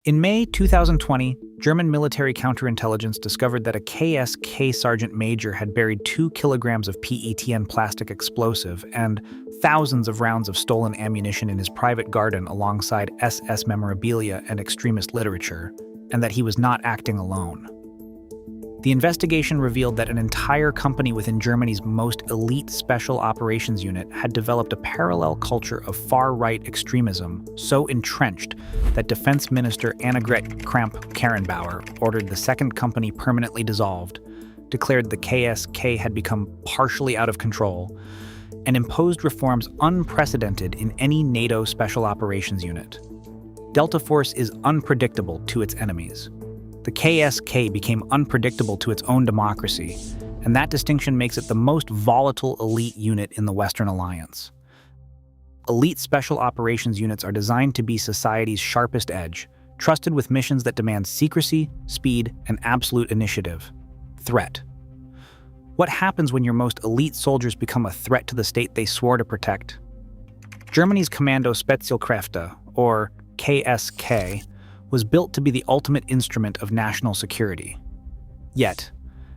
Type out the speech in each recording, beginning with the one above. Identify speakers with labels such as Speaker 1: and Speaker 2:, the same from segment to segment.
Speaker 1: In May 2020, German military counterintelligence discovered that a KSK sergeant major had buried 2 kilograms of PETN plastic explosive and thousands of rounds of stolen ammunition in his private garden alongside SS memorabilia and extremist literature, and that he was not acting alone. The investigation revealed that an entire company within Germany's most elite special operations unit had developed a parallel culture of far-right extremism so entrenched that Defense Minister Annegret Kramp-Karrenbauer ordered the second company permanently dissolved, declared the KSK had become partially out of control, and imposed reforms unprecedented in any NATO special operations unit. Delta Force is unpredictable to its enemies. The KSK became unpredictable to its own democracy, and that distinction makes it the most volatile elite unit in the Western Alliance. Elite special operations units are designed to be society's sharpest edge, trusted with missions that demand secrecy, speed, and absolute initiative. Threat. What happens when your most elite soldiers become a threat to the state they swore to protect? Germany's Kommando Spezialkräfte, or KSK, was built to be the ultimate instrument of national security. Yet,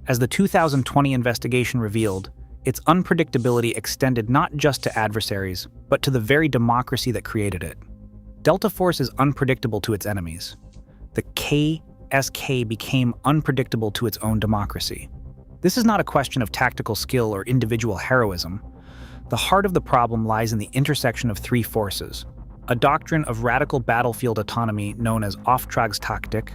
Speaker 1: as the 2020 investigation revealed, its unpredictability extended not just to adversaries, but to the very democracy that created it. Delta Force is unpredictable to its enemies. The KSK became unpredictable to its own democracy. This is not a question of tactical skill or individual heroism. The heart of the problem lies in the intersection of 3 forces: a doctrine of radical battlefield autonomy known as Auftragstaktik,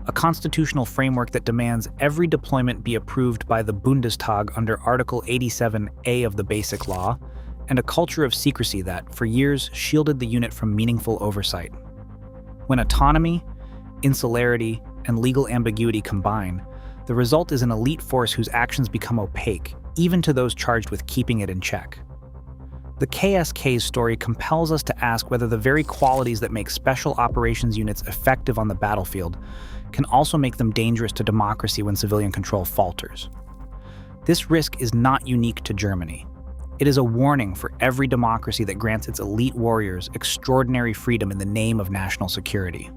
Speaker 1: a constitutional framework that demands every deployment be approved by the Bundestag under Article 87A of the Basic Law, and a culture of secrecy that, for years, shielded the unit from meaningful oversight. When autonomy, insularity, and legal ambiguity combine, the result is an elite force whose actions become opaque, even to those charged with keeping it in check. The KSK's story compels us to ask whether the very qualities that make special operations units effective on the battlefield can also make them dangerous to democracy when civilian control falters. This risk is not unique to Germany. It is a warning for every democracy that grants its elite warriors extraordinary freedom in the name of national security.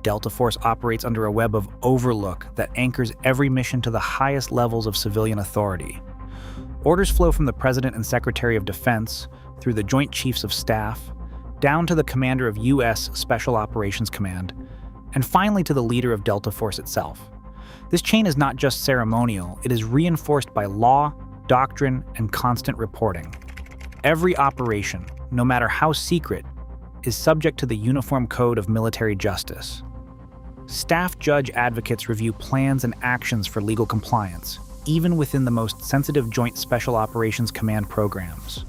Speaker 1: Delta Force operates under a web of overlook that anchors every mission to the highest levels of civilian authority. Orders flow from the President and Secretary of Defense, through the Joint Chiefs of Staff, down to the commander of U.S. Special Operations Command, and finally to the leader of Delta Force itself. This chain is not just ceremonial, it is reinforced by law, doctrine, and constant reporting. Every operation, no matter how secret, is subject to the Uniform Code of Military Justice. Staff judge advocates review plans and actions for legal compliance, even within the most sensitive Joint Special Operations Command programs.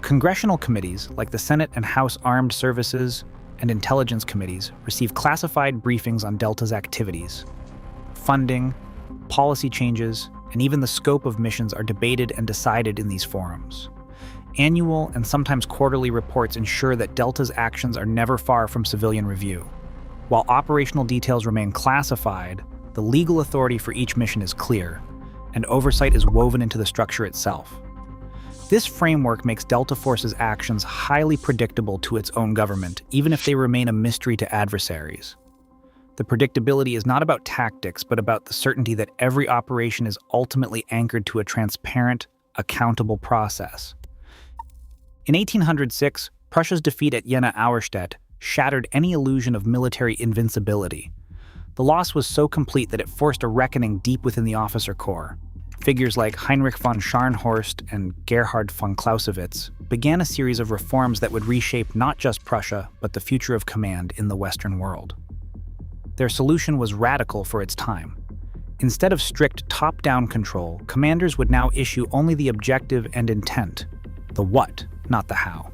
Speaker 1: Congressional committees, like the Senate and House Armed Services and Intelligence Committees, receive classified briefings on Delta's activities. Funding, policy changes, and even the scope of missions are debated and decided in these forums. Annual and sometimes quarterly reports ensure that Delta's actions are never far from civilian review. While operational details remain classified, the legal authority for each mission is clear, and oversight is woven into the structure itself. This framework makes Delta Force's actions highly predictable to its own government, even if they remain a mystery to adversaries. The predictability is not about tactics, but about the certainty that every operation is ultimately anchored to a transparent, accountable process. In 1806, Prussia's defeat at Jena-Auerstedt shattered any illusion of military invincibility. The loss was so complete that it forced a reckoning deep within the officer corps. Figures like Heinrich von Scharnhorst and Gerhard von Clausewitz began a series of reforms that would reshape not just Prussia, but the future of command in the Western world. Their solution was radical for its time. Instead of strict top-down control, commanders would now issue only the objective and intent, the what, not the how.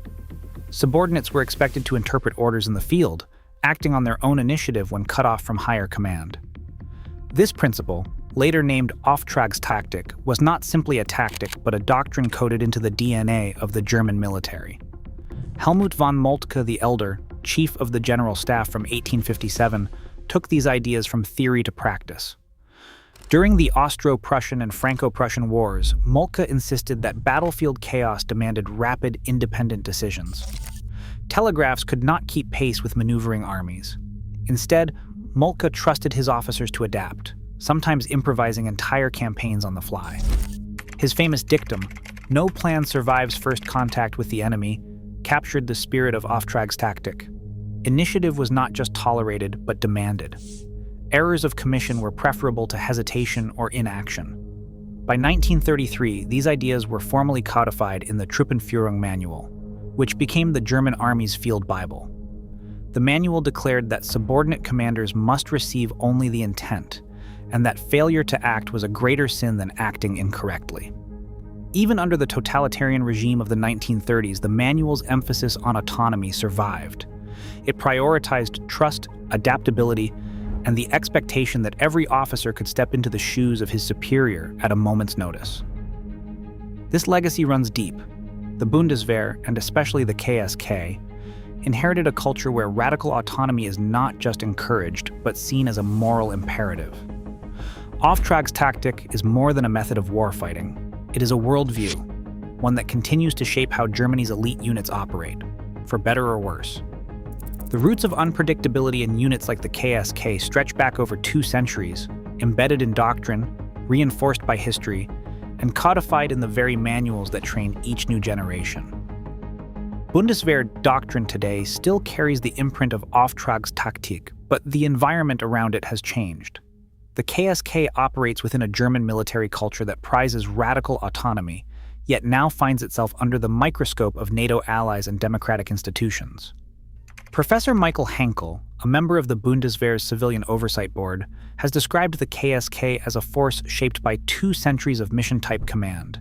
Speaker 1: Subordinates were expected to interpret orders in the field, acting on their own initiative when cut off from higher command. This principle, later named Auftragstaktik, was not simply a tactic but a doctrine coded into the DNA of the German military. Helmut von Moltke the Elder, Chief of the General Staff from 1857, took these ideas from theory to practice. During the Austro-Prussian and Franco-Prussian Wars, Moltke insisted that battlefield chaos demanded rapid, independent decisions. Telegraphs could not keep pace with maneuvering armies. Instead, Moltke trusted his officers to adapt, sometimes improvising entire campaigns on the fly. His famous dictum, "No plan survives first contact with the enemy," captured the spirit of Auftragstaktik tactic. Initiative was not just tolerated, but demanded. Errors of commission were preferable to hesitation or inaction. By 1933, these ideas were formally codified in the Truppenführung Manual, which became the German Army's field Bible. The manual declared that subordinate commanders must receive only the intent, and that failure to act was a greater sin than acting incorrectly. Even under the totalitarian regime of the 1930s, the manual's emphasis on autonomy survived. It prioritized trust, adaptability, and the expectation that every officer could step into the shoes of his superior at a moment's notice. This legacy runs deep. The Bundeswehr, and especially the KSK, inherited a culture where radical autonomy is not just encouraged, but seen as a moral imperative. Auftragstaktik is more than a method of warfighting. It is a worldview, one that continues to shape how Germany's elite units operate, for better or worse. The roots of unpredictability in units like the KSK stretch back over 2 centuries, embedded in doctrine, reinforced by history, and codified in the very manuals that train each new generation. Bundeswehr doctrine today still carries the imprint of Auftragstaktik, but the environment around it has changed. The KSK operates within a German military culture that prizes radical autonomy, yet now finds itself under the microscope of NATO allies and democratic institutions. Professor Michael Henkel, a member of the Bundeswehr's Civilian Oversight Board, has described the KSK as a force shaped by 2 centuries of mission-type command,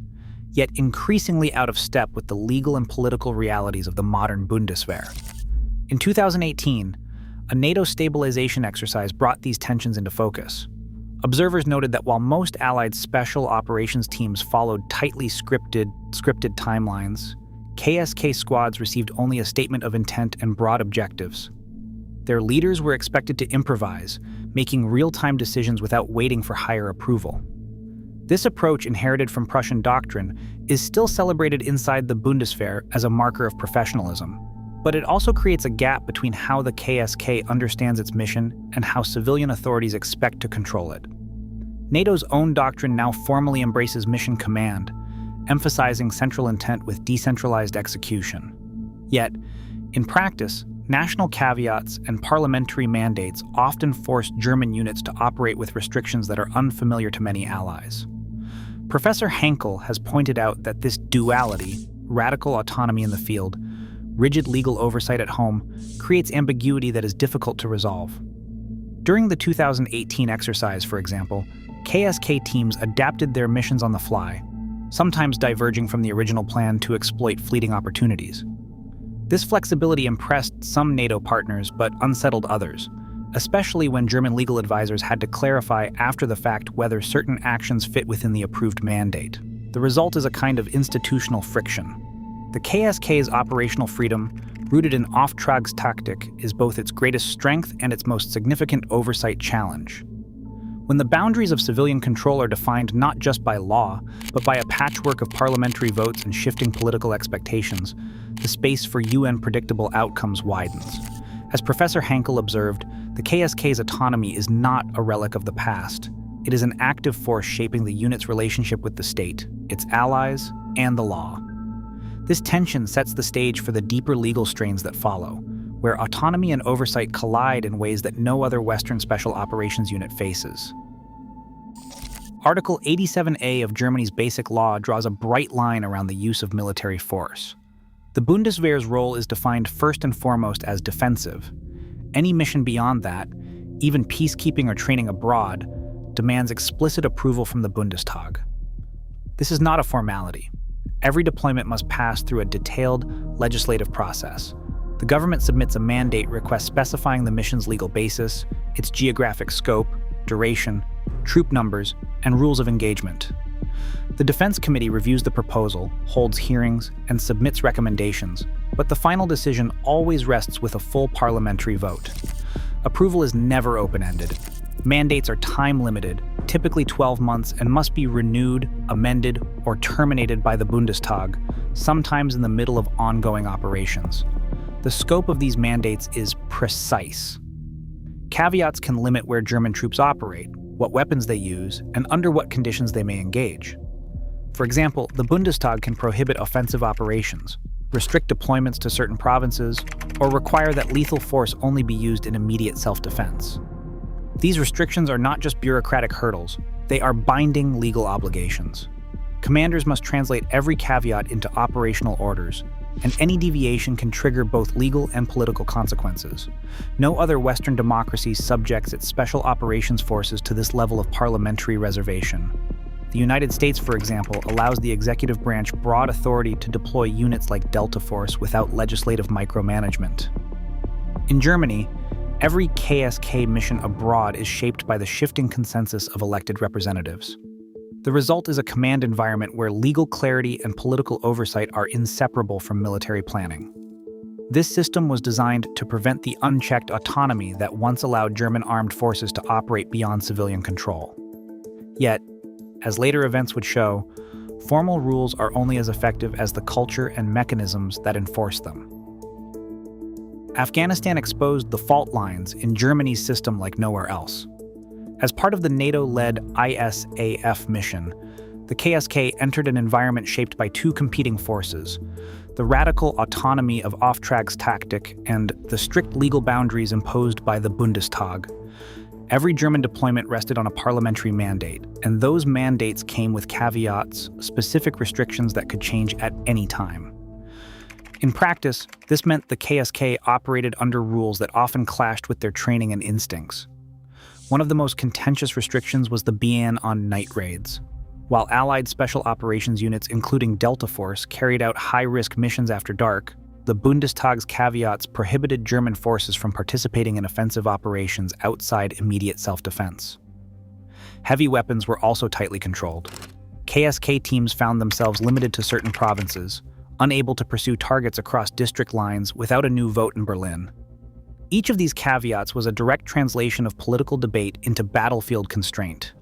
Speaker 1: yet increasingly out of step with the legal and political realities of the modern Bundeswehr. In 2018, a NATO stabilization exercise brought these tensions into focus. Observers noted that while most Allied special operations teams followed tightly scripted timelines, KSK squads received only a statement of intent and broad objectives. Their leaders were expected to improvise, making real-time decisions without waiting for higher approval. This approach, inherited from Prussian doctrine, is still celebrated inside the Bundeswehr as a marker of professionalism, but it also creates a gap between how the KSK understands its mission and how civilian authorities expect to control it. NATO's own doctrine now formally embraces mission command, emphasizing central intent with decentralized execution. Yet, in practice, national caveats and parliamentary mandates often force German units to operate with restrictions that are unfamiliar to many allies. Professor Henkel has pointed out that this duality, radical autonomy in the field, rigid legal oversight at home, creates ambiguity that is difficult to resolve. During the 2018 exercise, for example, KSK teams adapted their missions on the fly, sometimes diverging from the original plan to exploit fleeting opportunities. This flexibility impressed some NATO partners but unsettled others, especially when German legal advisors had to clarify after the fact whether certain actions fit within the approved mandate. The result is a kind of institutional friction. The KSK's operational freedom, rooted in Auftragstaktik, is both its greatest strength and its most significant oversight challenge. When the boundaries of civilian control are defined not just by law, but by a patchwork of parliamentary votes and shifting political expectations, the space for UN predictable outcomes widens. As Professor Henkel observed, the KSK's autonomy is not a relic of the past. It is an active force shaping the unit's relationship with the state, its allies, and the law. This tension sets the stage for the deeper legal strains that follow, where autonomy and oversight collide in ways that no other Western Special Operations Unit faces. Article 87A of Germany's Basic Law draws a bright line around the use of military force. The Bundeswehr's role is defined first and foremost as defensive. Any mission beyond that, even peacekeeping or training abroad, demands explicit approval from the Bundestag. This is not a formality. Every deployment must pass through a detailed legislative process. The government submits a mandate request specifying the mission's legal basis, its geographic scope, duration, troop numbers, and rules of engagement. The Defense Committee reviews the proposal, holds hearings, and submits recommendations, but the final decision always rests with a full parliamentary vote. Approval is never open-ended. Mandates are time-limited, typically 12 months, and must be renewed, amended, or terminated by the Bundestag, sometimes in the middle of ongoing operations. The scope of these mandates is precise. Caveats can limit where German troops operate, what weapons they use, and under what conditions they may engage. For example, the Bundestag can prohibit offensive operations, restrict deployments to certain provinces, or require that lethal force only be used in immediate self-defense. These restrictions are not just bureaucratic hurdles, they are binding legal obligations. Commanders must translate every caveat into operational orders, and any deviation can trigger both legal and political consequences. No other Western democracy subjects its special operations forces to this level of parliamentary reservation. The United States, for example, allows the executive branch broad authority to deploy units like Delta Force without legislative micromanagement. In Germany, every KSK mission abroad is shaped by the shifting consensus of elected representatives. The result is a command environment where legal clarity and political oversight are inseparable from military planning. This system was designed to prevent the unchecked autonomy that once allowed German armed forces to operate beyond civilian control. Yet, as later events would show, formal rules are only as effective as the culture and mechanisms that enforce them. Afghanistan exposed the fault lines in Germany's system like nowhere else. As part of the NATO-led ISAF mission, the KSK entered an environment shaped by two competing forces: the radical autonomy of Auftragstaktik tactic and the strict legal boundaries imposed by the Bundestag. Every German deployment rested on a parliamentary mandate, and those mandates came with caveats, specific restrictions that could change at any time. In practice, this meant the KSK operated under rules that often clashed with their training and instincts. One of the most contentious restrictions was the ban on night raids. While Allied special operations units, including Delta Force, carried out high-risk missions after dark, the Bundestag's caveats prohibited German forces from participating in offensive operations outside immediate self-defense. Heavy weapons were also tightly controlled. KSK teams found themselves limited to certain provinces, unable to pursue targets across district lines without a new vote in Berlin. Each of these caveats was a direct translation of political debate into battlefield constraint.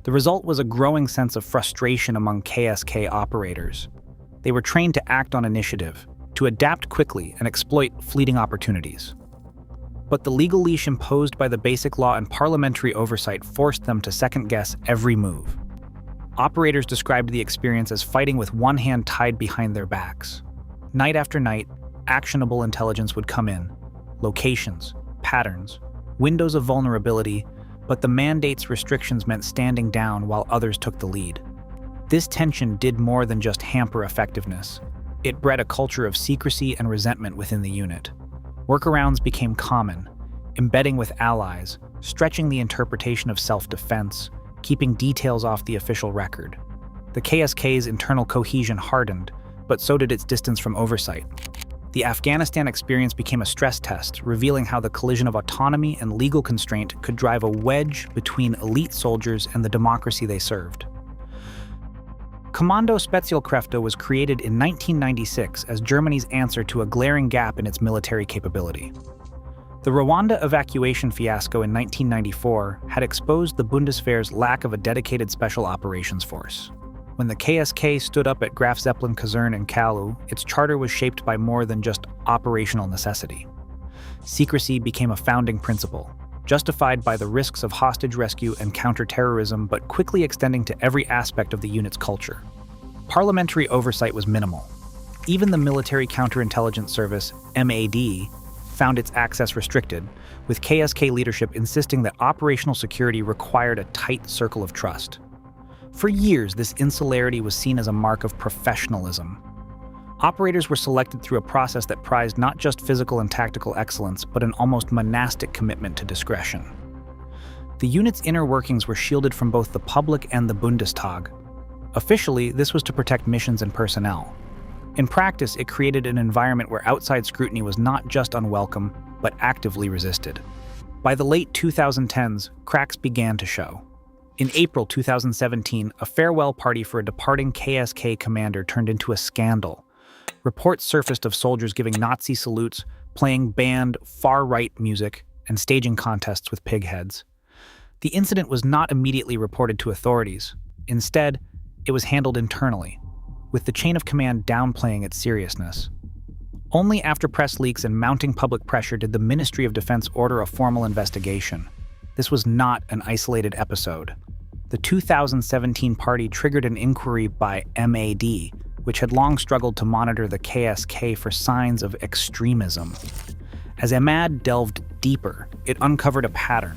Speaker 1: The result was a growing sense of frustration among KSK operators. They were trained to act on initiative, to adapt quickly and exploit fleeting opportunities. But the legal leash imposed by the Basic Law and parliamentary oversight forced them to second-guess every move. Operators described the experience as fighting with one hand tied behind their backs. Night after night, actionable intelligence would come in: locations, patterns, windows of vulnerability, but the mandate's restrictions meant standing down while others took the lead. This tension did more than just hamper effectiveness. It bred a culture of secrecy and resentment within the unit. Workarounds became common, embedding with allies, stretching the interpretation of self-defense, keeping details off the official record. The KSK's internal cohesion hardened, but so did its distance from oversight. The Afghanistan experience became a stress test, revealing how the collision of autonomy and legal constraint could drive a wedge between elite soldiers and the democracy they served. Kommando Spezialkräfte was created in 1996 as Germany's answer to a glaring gap in its military capability. The Rwanda evacuation fiasco in 1994 had exposed the Bundeswehr's lack of a dedicated special operations force. When the KSK stood up at Graf Zeppelin Kaserne in Kalu, its charter was shaped by more than just operational necessity. Secrecy became a founding principle, justified by the risks of hostage rescue and counterterrorism, but quickly extending to every aspect of the unit's culture. Parliamentary oversight was minimal. Even the Military Counterintelligence Service, MAD, found its access restricted, with KSK leadership insisting that operational security required a tight circle of trust. For years, this insularity was seen as a mark of professionalism. Operators were selected through a process that prized not just physical and tactical excellence, but an almost monastic commitment to discretion. The unit's inner workings were shielded from both the public and the Bundestag. Officially, this was to protect missions and personnel. In practice, it created an environment where outside scrutiny was not just unwelcome, but actively resisted. By the late 2010s, cracks began to show. In April 2017, a farewell party for a departing KSK commander turned into a scandal. Reports surfaced of soldiers giving Nazi salutes, playing banned far-right music, and staging contests with pig heads. The incident was not immediately reported to authorities. Instead, it was handled internally, with the chain of command downplaying its seriousness. Only after press leaks and mounting public pressure did the Ministry of Defense order a formal investigation. This was not an isolated episode. The 2017 party triggered an inquiry by MAD, which had long struggled to monitor the KSK for signs of extremism. As MAD delved deeper, it uncovered a pattern,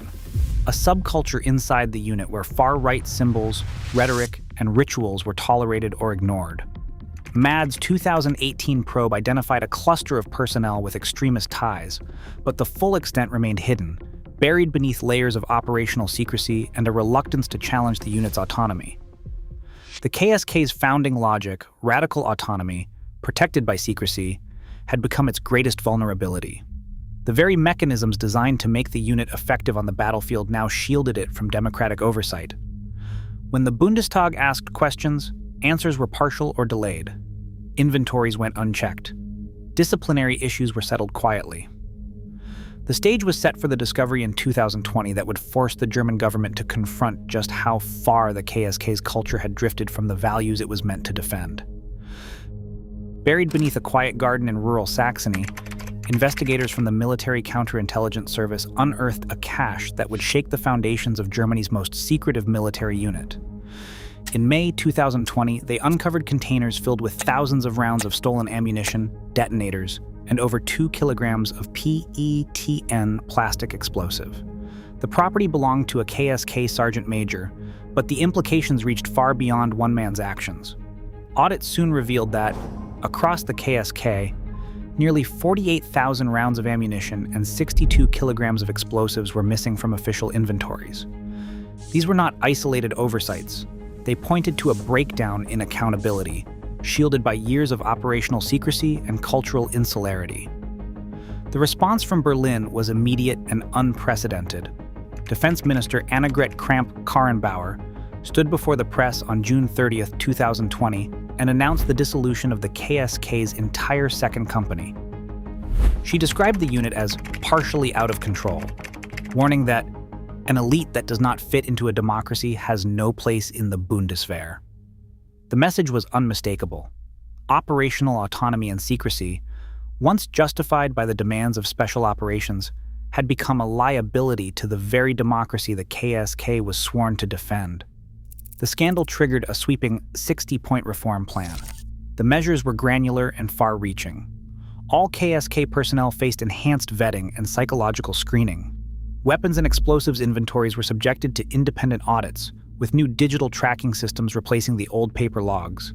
Speaker 1: a subculture inside the unit where far-right symbols, rhetoric, and rituals were tolerated or ignored. MAD's 2018 probe identified a cluster of personnel with extremist ties, but the full extent remained hidden, buried beneath layers of operational secrecy and a reluctance to challenge the unit's autonomy. The KSK's founding logic, radical autonomy, protected by secrecy, had become its greatest vulnerability. The very mechanisms designed to make the unit effective on the battlefield now shielded it from democratic oversight. When the Bundestag asked questions, answers were partial or delayed. Inventories went unchecked. Disciplinary issues were settled quietly. The stage was set for the discovery in 2020 that would force the German government to confront just how far the KSK's culture had drifted from the values it was meant to defend. Buried beneath a quiet garden in rural Saxony, investigators from the Military Counterintelligence Service unearthed a cache that would shake the foundations of Germany's most secretive military unit. In May 2020, they uncovered containers filled with thousands of rounds of stolen ammunition, detonators, and over 2 kilograms of PETN plastic explosive. The property belonged to a KSK sergeant major, but the implications reached far beyond one man's actions. Audits soon revealed that, across the KSK, nearly 48,000 rounds of ammunition and 62 kilograms of explosives were missing from official inventories. These were not isolated oversights. They pointed to a breakdown in accountability, shielded by years of operational secrecy and cultural insularity. The response from Berlin was immediate and unprecedented. Defense Minister Annegret Kramp-Karrenbauer stood before the press on June 30, 2020, and announced the dissolution of the KSK's entire second company. She described the unit as partially out of control, warning that an elite that does not fit into a democracy has no place in the Bundeswehr. The message was unmistakable. Operational autonomy and secrecy, once justified by the demands of special operations, had become a liability to the very democracy the KSK was sworn to defend. The scandal triggered a sweeping 60-point reform plan. The measures were granular and far-reaching. All KSK personnel faced enhanced vetting and psychological screening. Weapons and explosives inventories were subjected to independent audits, with new digital tracking systems replacing the old paper logs.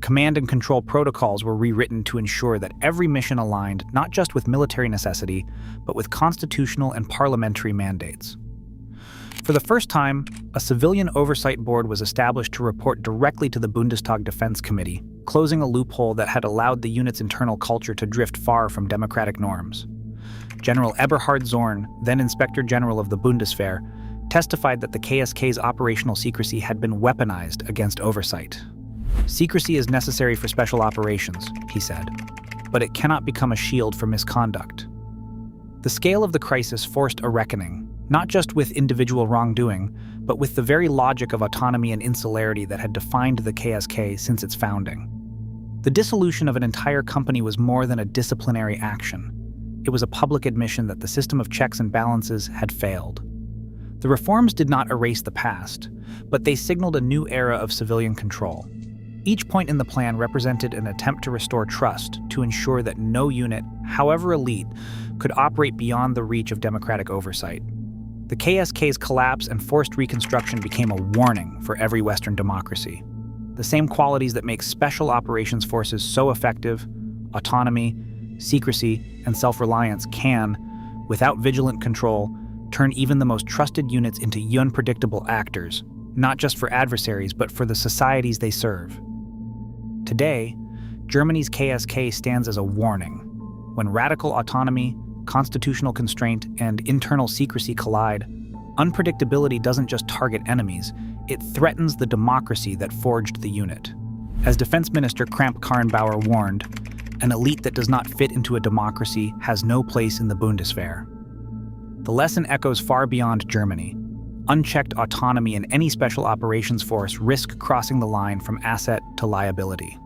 Speaker 1: Command and control protocols were rewritten to ensure that every mission aligned not just with military necessity, but with constitutional and parliamentary mandates. For the first time, a civilian oversight board was established to report directly to the Bundestag Defense Committee, closing a loophole that had allowed the unit's internal culture to drift far from democratic norms. General Eberhard Zorn, then Inspector General of the Bundeswehr, testified that the KSK's operational secrecy had been weaponized against oversight. "Secrecy is necessary for special operations," he said, "but it cannot become a shield for misconduct." The scale of the crisis forced a reckoning, not just with individual wrongdoing, but with the very logic of autonomy and insularity that had defined the KSK since its founding. The dissolution of an entire company was more than a disciplinary action. It was a public admission that the system of checks and balances had failed. The reforms did not erase the past, but they signaled a new era of civilian control. Each point in the plan represented an attempt to restore trust, to ensure that no unit, however elite, could operate beyond the reach of democratic oversight. The KSK's collapse and forced reconstruction became a warning for every Western democracy. The same qualities that make special operations forces so effective, autonomy, secrecy, and self-reliance can, without vigilant control, turn even the most trusted units into unpredictable actors, not just for adversaries, but for the societies they serve. Today, Germany's KSK stands as a warning. When radical autonomy, constitutional constraint, and internal secrecy collide, unpredictability doesn't just target enemies, it threatens the democracy that forged the unit. As Defense Minister Kramp-Karrenbauer warned, an elite that does not fit into a democracy has no place in the Bundeswehr. The lesson echoes far beyond Germany. Unchecked autonomy in any special operations force risk crossing the line from asset to liability.